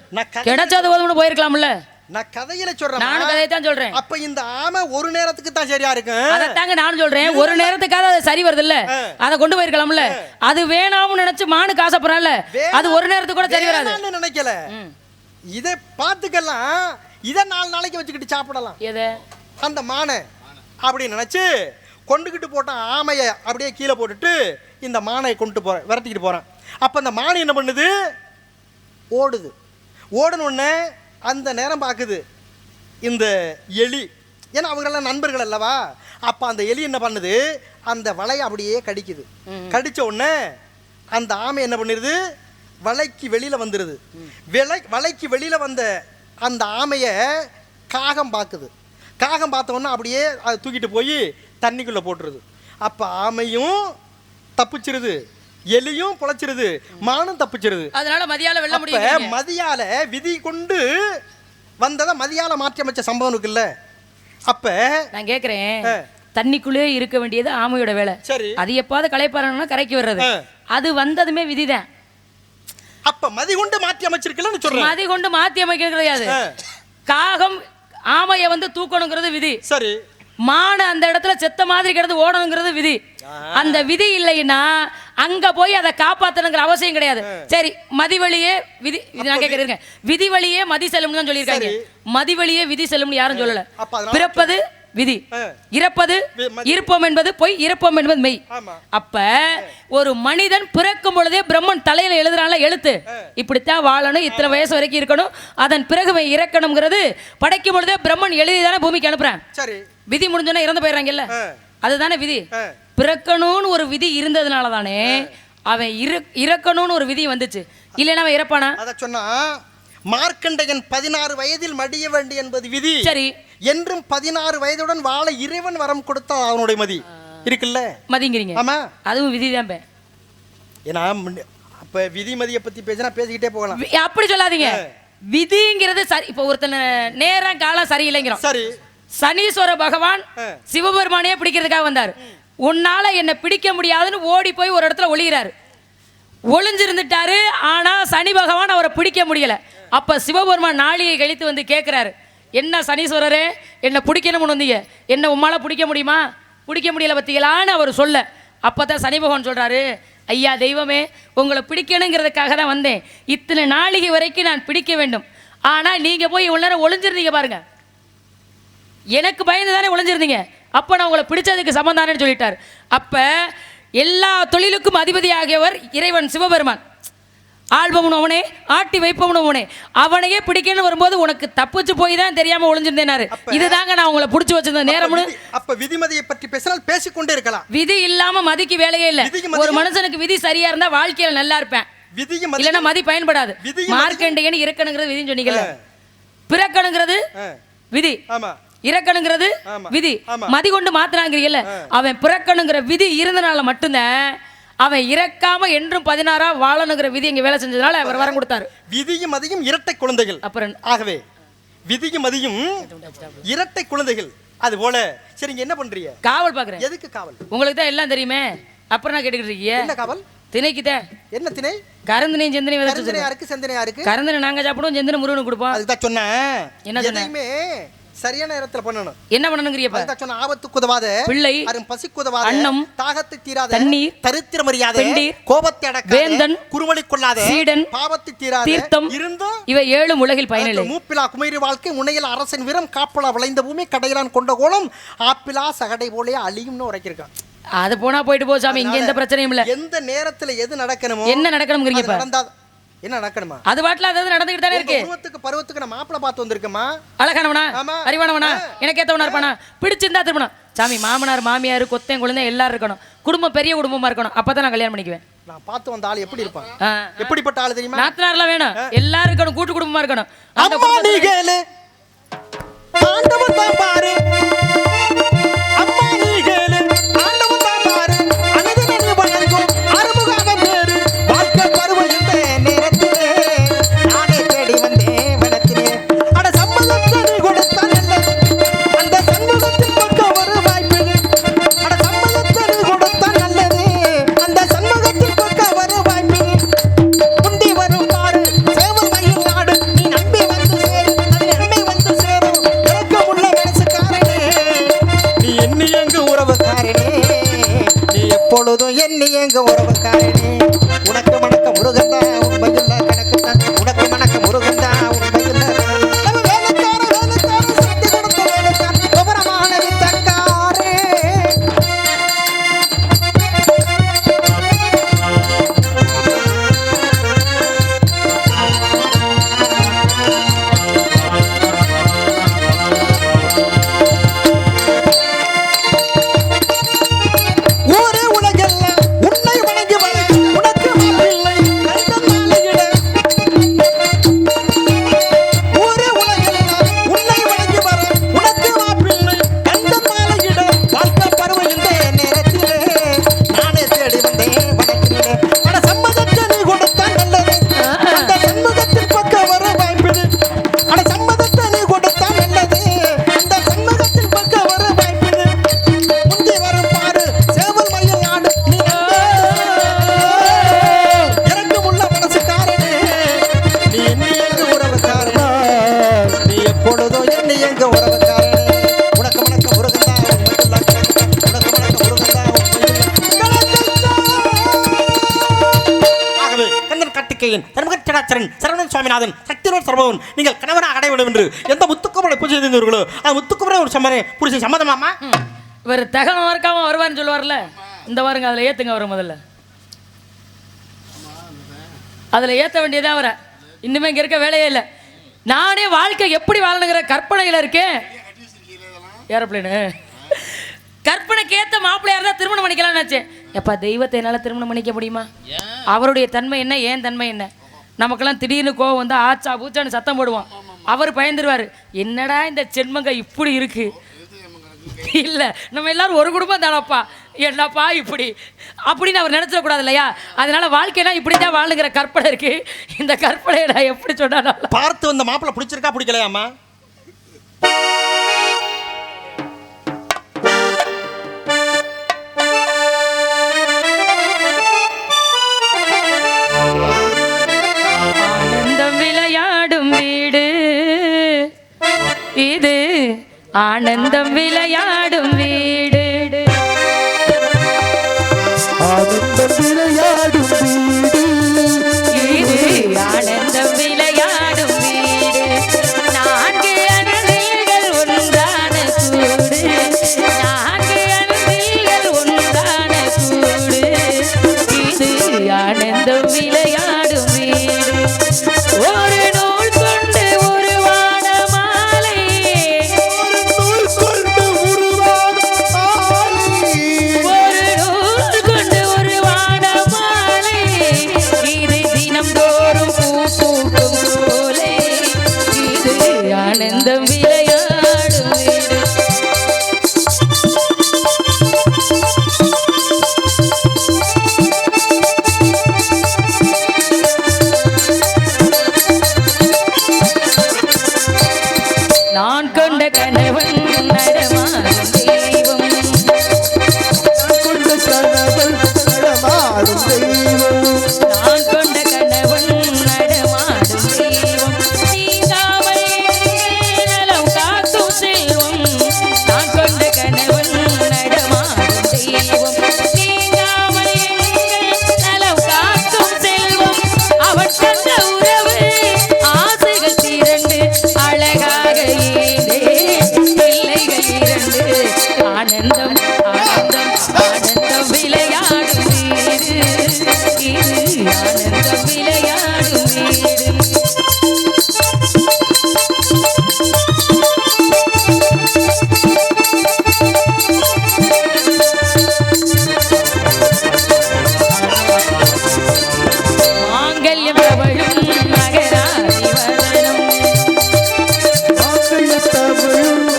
[SPEAKER 2] கிடைச்சது போதும்னு போயிருக்கலாம்ல.
[SPEAKER 3] நான் கதையில சொல்றேன்.
[SPEAKER 2] நானும் கதையை தான் சொல்றேன்.
[SPEAKER 3] அப்ப இந்த ஆமை ஒரு நேரத்துக்கு தான் சரியா இருக்கு.
[SPEAKER 2] அதத்தாங்க நானும் சொல்றேன். ஒரு நேரத்துக்காக அது சரி வருது இல்ல, அதை கொண்டு போயிருக்கலாம்ல. அது வேணாம்னு நினைச்சு மானுக்கு ஆசைப்படுறான்ல, அது ஒரு நேரத்துக்கு கூட சரி வராது.
[SPEAKER 3] நினைக்கல. இதை பார்த்துக்கலாம், இதை 4 நாளைக்கு வச்சுக்கிட்டு சாப்பிடலாம்.
[SPEAKER 2] எதை? அந்த
[SPEAKER 3] மானை அப்படி நினைச்சு கொண்டுகிட்டு போட்டான். ஆமையை அப்படியே கீழே போட்டுட்டு இந்த மானை கொண்டு விரட்டிக்கிட்டு போறான். அப்ப அந்த மானை என்ன பண்ணுது? ஓடுது. ஓடணுன்னு அந்த நேரம் பார்க்குது இந்த எலி. ஏன்னா அவங்களெல்லாம் நண்பர்கள் அல்லவா. அப்போ அந்த எலி என்ன பண்ணுது? அந்த வலையை அப்படியே கடிக்குது. கடித்த உடனே அந்த ஆமை என்ன பண்ணிடுது? வலைக்கு வெளியில் வந்துடுது. வலைக்கு வெளியில் வந்த அந்த ஆமையை காகம் பார்க்குது. காகம் பார்த்த உடனே அப்படியே அதை தூக்கிட்டு போய் தண்ணிக்குள்ளே போட்டுருது. அப்போ ஆமையும் தப்பிச்சிருது, எலியும் பொழைச்சிருது, மானும் தப்பிச்சிருது.
[SPEAKER 2] அதனால மதியால வெல்ல முடியும்.
[SPEAKER 3] மதியால விதி கொண்டு வந்தத மதியால மாற்றி அமைச்ச சம்பவம் இருக்குல்ல. அப்ப நான்
[SPEAKER 2] கேக்குறேன், தண்ணிக்குள்ளே இருக்க வேண்டியது ஆமையோட வேலை. சரி. அது எப்பாவது களைப்பாறனா கரைக்கு வர்றது, அது வந்ததுமே விதிதான்.
[SPEAKER 3] அப்ப மதி கொண்டு மாற்றி அமைச்சிருக்கலன்னு சொல்றேன்.
[SPEAKER 2] மதி கொண்டு மாற்றி அமைக்கிறது கிடையாது. காகம் ஆமையை வந்து தூக்கணுங்கிறது விதி. சரி. மானை அந்த இடத்துல செத்த மாதிரி கிடந்து ஓடணுங்கிறது விதி. அந்த விதி இல்லைன்னா அங்க போய் அதை காப்பாத்தணுங்கிற அவசியம் கிடையாது. சரி, மதிவழியே விதி, நான் கேட்கிறேன், விதி வழியே மதி செல்லும்னு தான் சொல்லியிருக்காங்க. மதி வழியே விதி செல்லும்னு யாரும் சொல்லல. பிறப்பது விதி, இறப்பது இருப்போம் என்பது பொய், இருப்போம் என்பது மெய். அப்ப ஒரு மனிதன் பிறக்கும் பொழுதே பிரம்மன் தலையில எழுதுறான்ல எழுத்து, இப்படித்தான் வாழணும், இத்தனை வயசு வரைக்கும் இருக்கணும், அதன் பிறகு இறக்கணுங்கிறது படைக்கும் பொழுதே பிரம்மன் எழுதிதானே பூமிக்கு அனுப்புறான். விதி முடிஞ்சோன்னா இறந்து போயிடறாங்கல்ல, அதுதானே விதி. பிறக்கணும்னு ஒரு விதி இருந்ததுனால தானே அவன் இறக்கணும்னு ஒரு விதி வந்துச்சு. இல்லைன்னா அவன் இறப்பானா?
[SPEAKER 3] அத சொன்னா மார்க்கண்டையன் 16 வயதில் மடிய வேண்டி என்பது விதி. சரி. என்றும் 16 வயதுடன் வாழ இறைவன் வரம் கொடுத்தா அவனுடைய மதி இருக்குல்ல.
[SPEAKER 2] மதிங்கிறீங்க? ஆமா, அதுவும் விதி தான்.
[SPEAKER 3] ஏன்னா அப்ப விதி மதியை பத்தி பேசினா பேசிக்கிட்டே போகலாம்.
[SPEAKER 2] அப்படி சொல்லாதீங்க. விதிங்கிறது சரி. இப்ப ஒருத்தன நேரம் காலம் சரியில்லைங்கிறோம். சரி. சனீஸ்வர பகவான் சிவபெருமானையே பிடிக்கிறதுக்காக வந்தார். உன்னால என்னை பிடிக்க முடியாதுன்னு ஓடி போய் ஒரு இடத்துல ஒளிகிறாரு. ஒளிஞ்சிருந்துட்டாரு. ஆனா சனி பகவான் அவரை பிடிக்க முடியல. அப்ப சிவபெருமான் நாளியை கழித்து வந்து கேட்கிறாரு, என்ன சனீஸ்வரரே என்னை பிடிக்கணும்னு வந்தீங்க, என்ன உம்மால பிடிக்க முடியுமா? பிடிக்க முடியல பத்திகளான்னு அவர் சொல்ல, அப்பதான் சனி பகவான் சொல்றாரு, ஐயா தெய்வமே, உங்களை பிடிக்கணுங்கிறதுக்காக தான் வந்தேன். இத்தனை நாளிகை வரைக்கும் நான் பிடிக்க வேண்டும். ஆனா நீங்க போய் இவ்வளவு நேரம் ஒளிஞ்சிருந்தீங்க பாருங்க, எனக்கு பயந்து தானே ஒளிஞ்சிருந்தீங்க, அப்ப நான் உங்களை பிடிச்சதுக்கு சமந்தானேன்னு சொல்லிட்டார். அப்ப எல்லா தொழிலுக்கும் அதிபதியாகியவர் இறைவன் சிவபெருமான். ஆள்பவனும் அவனே, ஆட்டி வைப்பவனும் அவனே. அவனையே பிடிக்கணும்னு வரும்போது உனக்கு தப்பிச்சு போய் தான் தெரியாம ஒளிஞ்சிருந்தேனாரு. இதுதாங்க நான் உங்களை பிடிச்சி வச்சிருந்த நேரம்னு.
[SPEAKER 3] அப்ப விதிமதியை பற்றி பேசினால் பேசிக்கொண்டே இருக்கலாம்.
[SPEAKER 2] விதி இல்லாம மதிக்கு வேலையே இல்ல. ஒரு மனுஷனுக்கு விதி சரியா இருந்தா வாழ்க்கையில நல்லா இருப்பேன், இல்லைன்னா மதி பயன்படாது. மார்க்கண்டேயன் இறக்கணுங்கிறது விதின்னு சொன்னீங்கல்ல, பிறக்கணுங்கிறது விதி, இறக்கணுங்கிறது விதி. மதி கொண்டு மாத்தினாங்கிறீங்கல்ல, அவன் பிறக்கணுங்கிற விதி இருந்தனால மட்டும்தான் அவன் இறக்காம என்றும் 16 வாழணுங்கிற விதி இங்க வேலை செஞ்சதுனால அவர் வரம் கொடுத்தாரு.
[SPEAKER 3] விதியும் மதியும் இரட்டை குழந்தைகள். அப்புறம் ஆகவே விதியும் மதியும் இரட்டை குழந்தைகள். அது போல சரி, இங்க என்ன பண்றீங்க? காவல் பாக்குறேன். எதுக்கு காவல்? உங்களுக்கு தான் எல்லாம் தெரியுமே, அப்புறம் நான் கேட்டுக்கிட்டு இருக்கீங்க. என்ன காவல்? திணைக்குதான். என்ன திணை? கரந்தனையும் செந்தனையும் விதைச்சு யாருக்கு? செந்தனை யாருக்கு? கரந்தனை நாங்க சாப்பிடுவோம், செந்தனை முருகனுக்கு கொடுப்போம். அதுதான் சொன்னேன். என்ன சொன்னேன்? சரியான நேரத்துல பண்ணணும். என்ன பண்ணணும்ங்கறியப்பா? அத சொன்ன ஆபத்துக்கு உதவாத பிள்ளை, அரும் பசிக்கு உதவாத அன்னம், தாகத்தை தீராத தண்ணீர், தரித்திர மரியாத பெண்டீர், கோபத்தை அடக்காத வேந்தன், குறுமலி கொள்ளாத சீடன், பாவத்தை தீராத தீர்த்தம் இருந்தும் இவை 7 உலகில் பயனில்லை. மூப்பிலா குமரி வாழ்க்கை முனையில் அரசன் வீரம், காப்பலா விளைந்த பூமி, கடையிலான் கொண்ட கோலம், ஆப்பிலா சகடை போலே அழியும்னு உரைக்கிருக்கான். அது போனா போயிட்டு போ சாமி, இங்க எந்த பிரச்சனையும் இல்ல. எந்த நேரத்துல எது நடக்கணுமோ, என்ன நடக்கணும்ங்கறீங்கப்பா? நடந்தா என்ன நடக்கணுமா? அது பாட்டுல அதாவது நடந்துகிட்டு தானே இருக்கு. பருவத்துக்கு நான் மாப்பிளை பார்த்து வந்திருக்கேமா? அழகானவனா, அறிவானவனா, எனக்கு ஏத்தவனா இருப்பானா, பிடிச்சிருந்தா திரும்பணும் சாமி. மாமனார் மாமியார் கொத்தேன் குழந்தை எல்லாரும் இருக்கணும், குடும்பம் பெரிய குடும்பமா இருக்கணும், அப்பதான் நான் கல்யாணம் பண்ணிக்குவேன். நான் பார்த்து வந்த ஆள் எப்படி இருப்பான், எப்படிப்பட்ட ஆள் தெரியுமா? நாத்தனார்லாம் வேணும், எல்லாரும் இருக்கணும், கூட்டு குடும்பமா இருக்கணும். எப்பொழுதும் எண்ணி எங்க உறவுக்காரனே, உனக்கு மணக்க முருகந்தா உண்மையுள்ள கணக்கு தான், உனக்கு மணக்க முருகந்தா உண்மையுள்ள வேலைக்கார வேலைக்கார சக்தி கொடுத்த வேலைக்கார விவரமான வித்தக்காரே. சரவணன் சுவாமிநாதன் சக்திரோட் சர்வன் நீங்கள் கணவனாக அடைய வேண்டும் என்று எந்த முத்துக்குமரை பூஜை செய்தீர்களோ அந்த முத்துக்குமரை ஒரு சம்மனை புரிச்சு சம்மதமாமா? இவர் தகவல் மறக்காம வருவான்னு சொல்லுவார்ல, இந்த வாருங்க அதில் ஏற்றுங்க. வரும் முதல்ல அதில் ஏற்ற வேண்டியதான் அவரை. இன்னுமே இங்கே இருக்க வேலையே இல்லை. நானே வாழ்க்கை எப்படி வாழணுங்கிற கற்பனையில் இருக்கேன். ஏரோப்ளேனு கற்பனைக்கு ஏற்ற மாப்பிள்ளையா இருந்தால் திருமணம் பண்ணிக்கலாம்னு நினச்சேன். எப்பா தெய்வத்தை என்னால் திருமணம் பண்ணிக்க முடியுமா? அவருடைய தன்மை என்ன, ஏன் தன்மை என்ன? நமக்கெல்லாம் திடீர்னு கோவம் வந்து ஆச்சா பூச்சான்னு சத்தம் போடுவான். அவர் பயந்துருவார், என்னடா இந்த சென்மங்க இப்படி இருக்கு. இல்லை நம்ம எல்லாரும் ஒரு குடும்பம் தானப்பா, என்னப்பா இப்படி அப்படின்னு அவர் நினைச்சிடக்கூடாது இல்லையா? அதனால வாழ்க்கைனா இப்படி தான் வாழுங்கிற கற்பனை இருக்கு. இந்த கற்பனையை நான் எப்படி சொன்னா பார்த்து வந்த மாப்பிள்ளை பிடிச்சிருக்கா பிடிக்கலையாமா?
[SPEAKER 2] ஆனந்தம் விளையாடும் வீடு
[SPEAKER 1] ஆனந்தம் விளையாடும் வீடு
[SPEAKER 2] இது ஆனந்தம் விளையாடும் வீடு நான்கு அனதில்கள் ஒன்றான கூடு நான்கு அனதில்கள் ஒன்றான கூடு இது ஆனந்தம் விளையாடும் வீடு ஒரு நூல் கொண்டு உருவான மாலை
[SPEAKER 1] நூல் கொண்டு உருவான மாலை
[SPEAKER 2] ஒரு நூல் கொண்டு உருவான மாலை இது தினம்தோறும் பூ பூக்கும் சோலை இது ஆனந்தம் விளையாடும் வீடு நான் கொண்ட கணவன் நடமாடும் தெய்வம்
[SPEAKER 1] கொண்ட கணவன் நடமாடும் தெய்வம்
[SPEAKER 2] நான் கொண்ட கணவன் நடமாடும் தெய்வம் நீங்காமல் நலம் காக்கும் செல்வம் நான் கொண்ட கணவன் நடமாடும் தெய்வம் நீங்காமல் நலம் காக்கும் செல்வம் அவன் தந்த உறவு ஆசைகள் திரண்டு அழகாக ஈடே பிள்ளைகள் இரண்டு ஆனந்தம் ஆனந்தம் ஆனந்தம் விளையாடும் வீடு இது ஆனந்தம் விளையாடும் வீடு மாங்கல்யம் தவழும் மகராதி வதனம்
[SPEAKER 1] ஆங்கில தமிழும்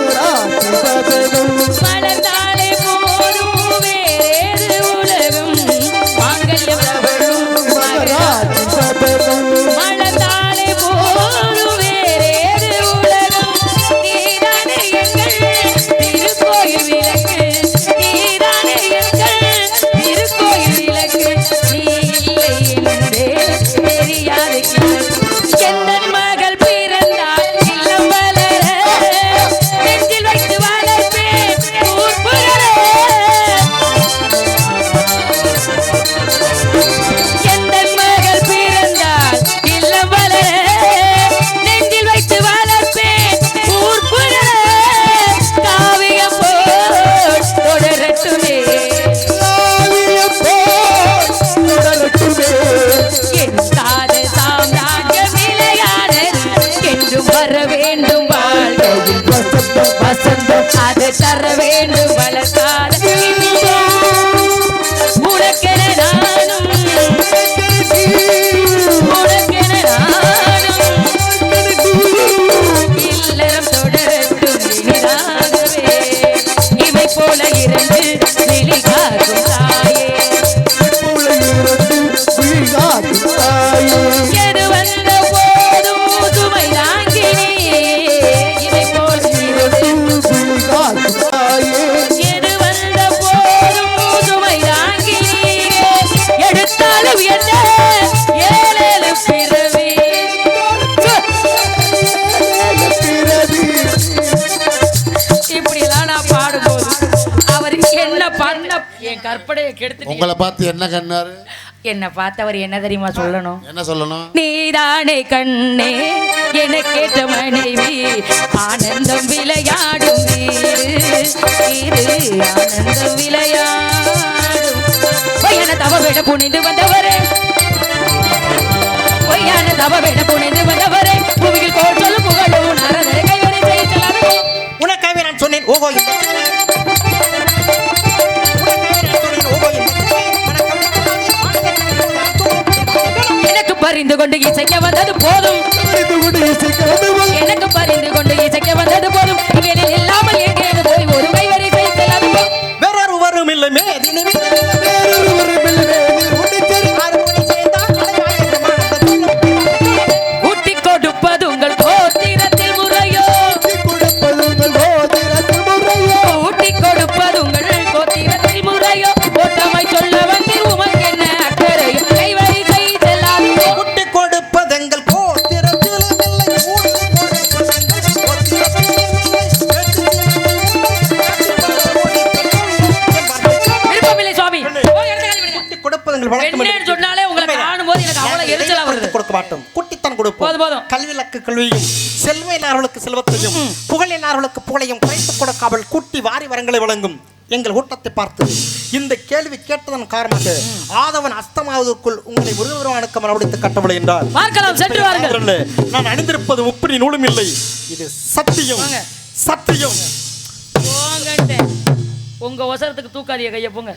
[SPEAKER 1] ராசி வதனம்
[SPEAKER 2] மலர்ந்தாலே போதும் வேறேது உலகம் மாங்கல்யம் தவழும் மகராதி
[SPEAKER 1] ராசி வதனம்
[SPEAKER 2] மலர்ந்தாலே போதும் வேறேது உலகம் நீதானே எங்கள் திருக்கோயில் விளக்கு நீதானே எங்கள் திருக்கோயில் விளக்கு நீ இல்லை என்றே தெரியாது கிழக்கு எந்தன் மகள் பிறந்தால் இல்லம் வளர நெஞ்சில் வைத்து வளர்ப்பேன் ஊர் புகழ எந்தன் மகள் பிறந்தால் இல்லம் வளர நெஞ்சில் வைத்து வளர்ப்பேன் ஊர் புகழ காவியம் போல் தொடரட்டுமே
[SPEAKER 1] காவியம் போல் தொடரட்டுமே
[SPEAKER 2] என் காது சாம்ராஜ்ய விளையாடல் என்றும் வர வேண்டும் வாழ்க்கையில்
[SPEAKER 1] வசந்தம்
[SPEAKER 2] வசந்தம் அது தர வேண்டும் வளர்க்காத உனக்கென நானும் உனக்கென நானும் இல்லறம் தொடரட்டும் இனிதாகவே இவை போல இரண்டு விழி காக்கும் தாயே எது வந்த போதும் சுமை தாங்கினே இவை போல இரண்டு எது வந்த போதும் சுமை தாங்கினே எடுத்தாலும் என்ன ஏழேழு பிறவி இப்படி எல்லாம் நான் பாடும்போது அவர் என்ன பண்ண என் கற்பனையை கெடுத்து
[SPEAKER 4] உங்களை பார்த்து என்ன கண்ணாரு
[SPEAKER 2] என்ன பார்த்தவர் என்ன தெரியுமா சொல்லணும்
[SPEAKER 4] என்ன சொல்லணும்
[SPEAKER 2] நீதானே கண்ணே என கேட்ட மனைவி ஆனந்தம் விளையாடும் வீடு இது ஆனந்தம் விளையாடும் பொய்யான தவவிட புனிந்து வந்தவரே பொய்யான தவவிட புனிந்து வந்தவரே புவியில் கோல் சொல்லும் புகழும் நரதரை கைவரை செய்யலாமே
[SPEAKER 3] உனக்காகவே நான் சொன்னேன் ஓகோ இந்த
[SPEAKER 2] எனக்கு பறிந்து கொண்டு இசைக்க வந்தது போதும் எனக்கு பறிந்து கொண்டு இசைக்க வந்தது போதும் இவையில் இல்லாமல் எங்கேயும் போய் ஒரு கைவரை செய்யலாமே
[SPEAKER 3] வேறொரு வரும் இல்லை மேதினி
[SPEAKER 2] ஊட்டி கொடுப்பது உங்கள் கோத்திரத்தில் முறையோ ஊட்டி கொடுப்பது உங்கள் கோத்திரத்தில் முறையோ ஓட்டமை சொல்ல வந்து உமக்கு என்ன அக்கறையோ கைவரை செய்தலாமே
[SPEAKER 3] குட்டி கொடுப்பதெங்கள் கோத்திரத்தில் இல்லை, ஊட்டி கொடுப்பதெங்கள் கோத்திரத்தில் இல்லை. கொடுக்க மாட்டோம். குட்டித்தான் கொடுப்போம்.
[SPEAKER 2] போதும், போதும்.
[SPEAKER 3] கல்விலக்கு கல்வியும் செல்வம் இல்லாதவர்களுக்கு செல்வத்தையும் புகழ் இல்லாதவர்களுக்கு புகழையும் குறைத்துக் கொடுக்காமல் கூட்டி வாரி வரங்களை வழங்கும் எங்கள் கூட்டத்தை பார்த்து இந்த கேள்வி கேட்டதன் காரணமாக ஆதவன் அஸ்தமாவதற்குள் உங்களை முருகபெருமானுக்கு மறுபடித்து கட்டவில்லை என்றால்
[SPEAKER 2] பார்க்கலாம், சென்று வாருங்கள்.
[SPEAKER 3] நான் அணிந்திருப்பது முப்பரி நூலும் இல்லை, இது சத்தியம்.
[SPEAKER 2] வாங்க.
[SPEAKER 3] சத்தியம்.
[SPEAKER 2] போங்கட்டே. உங்க அவசரத்துக்கு தூக்காதீங்க கையை, போங்க.